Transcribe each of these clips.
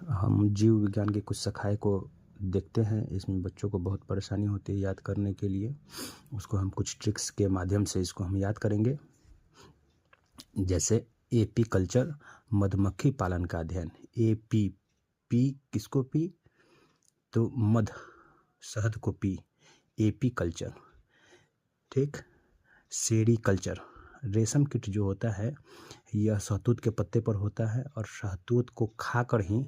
हम जीव विज्ञान की कुछ शाखाएं को देखते हैं। इसमें बच्चों को बहुत परेशानी होती है याद करने के लिए। उसको हम कुछ ट्रिक्स के माध्यम से इसको हम याद करेंगे। जैसे एपी कल्चर, मधुमक्खी पालन का अध्ययन। एपी, पी किसको पी? तो मध, शहद को पी, एपी कल्चर। ठीक। सेरी कल्चर, रेशम कीट जो होता है यह शहतूत के पत्ते पर होता है और शहतूत को खाकर ही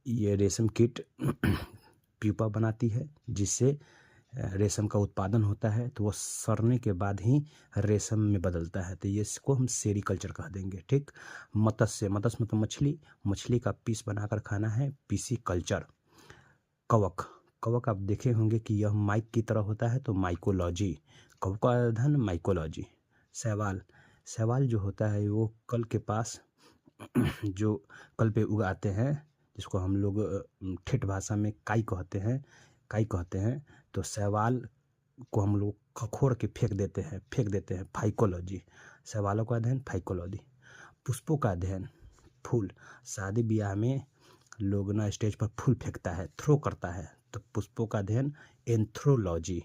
ये रेशम कीट प्यूपा बनाती है, जिससे रेशम का उत्पादन होता है। तो वो सड़ने के बाद ही रेशम में बदलता है। तो ये इसको हम सेरीकल्चर कह देंगे। ठीक। मत्स्य, मत्स्य मतलब मछली, मछली का पीस बनाकर खाना है, पीसी कल्चर। कवक, कवक आप देखे होंगे कि यह माइक की तरह होता है, तो माइकोलॉजी। कवक का अध्ययन माइकोलॉजी। शैवाल, शैवाल जो होता है वो कल के पास जो कल पे उगाते हैं, जिसको हम लोग ठेठ भाषा में काई कहते हैं, काई कहते हैं। तो शैवाल को हम लोग खखोर के फेंक देते हैं, फाइकोलॉजी। शैवालों का अध्ययन फाइकोलॉजी। पुष्पों का अध्ययन, फूल। शादी ब्याह में लोग ना स्टेज पर फूल फेंकता है, थ्रो करता है, तो पुष्पों का अध्ययन एंथ्रोलॉजी।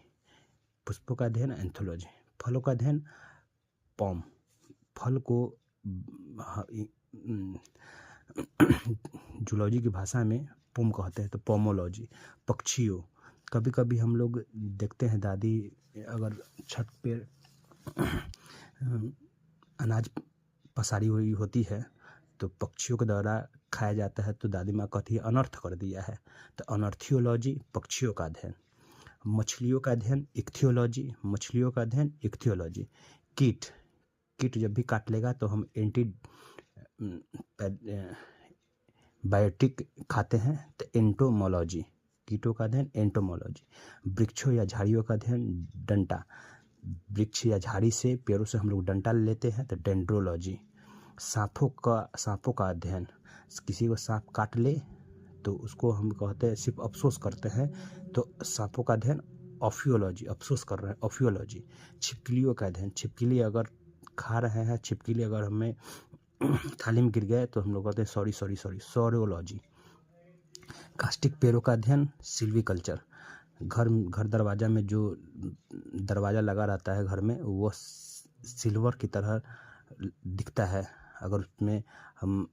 पुष्पों का अध्ययन एंथ्रोलॉजी। फलों का अध्ययन पॉम, फल को जूलॉजी की भाषा में पोम कहते हैं, तो पोमोलॉजी। पक्षियों, कभी कभी हम लोग देखते हैं दादी अगर छत पे अनाज पसारी हुई होती है तो पक्षियों के द्वारा खाया जाता है, तो दादी माँ कहती है अनर्थ कर दिया है, तो अनर्थियोलॉजी, पक्षियों का अध्ययन। मछलियों का अध्ययन इक्थियोलॉजी, मछलियों का अध्ययन इक्थियोलॉजी। कीट, कीट जब भी काट लेगा तो हम बायोटिक खाते हैं, तो एंटोमोलॉजी। कीटों का अध्ययन एंटोमोलॉजी। वृक्षों या झाड़ियों का अध्ययन डंटा, वृक्ष या झाड़ी से, पेड़ों से हम लोग डंटा लेते हैं, तो डेंड्रोलॉजी। सांपों का अध्ययन, किसी को सांप काट ले तो उसको हम कहते हैं सिर्फ अफसोस करते हैं, तो सांपों का अध्ययन ऑफियोलॉजी, अफसोस कर रहे हैं, ऑफियोलॉजी। छिपकलियों का अध्ययन, छिपकली अगर खा रहे हैं, छिपकली अगर हमें थाली में गिर गए तो हम लोग कहते हैं सॉरी, सोरियोलॉजी। कास्टिक पेड़ों का अध्ययन सिल्वीकल्चर। घर दरवाजा में जो दरवाजा लगा रहता है घर में, वो सिल्वर की तरह दिखता है, अगर उसमें हम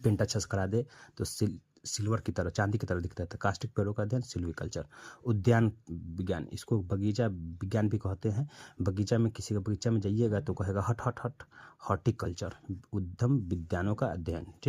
पेंट अच्छा से करा दे तो सिल्वर की तरह, चांदी की तरह दिखता है। तो कास्टिक पेड़ों का अध्ययन सिल्वीकल्चर। उद्यान विज्ञान, इसको बगीचा विज्ञान भी कहते हैं। बगीचा में, किसी का बगीचा में जाइएगा तो कहेगा हट हॉर्टिकल्चर, उद्यम विज्ञानों का अध्ययन। ठीक।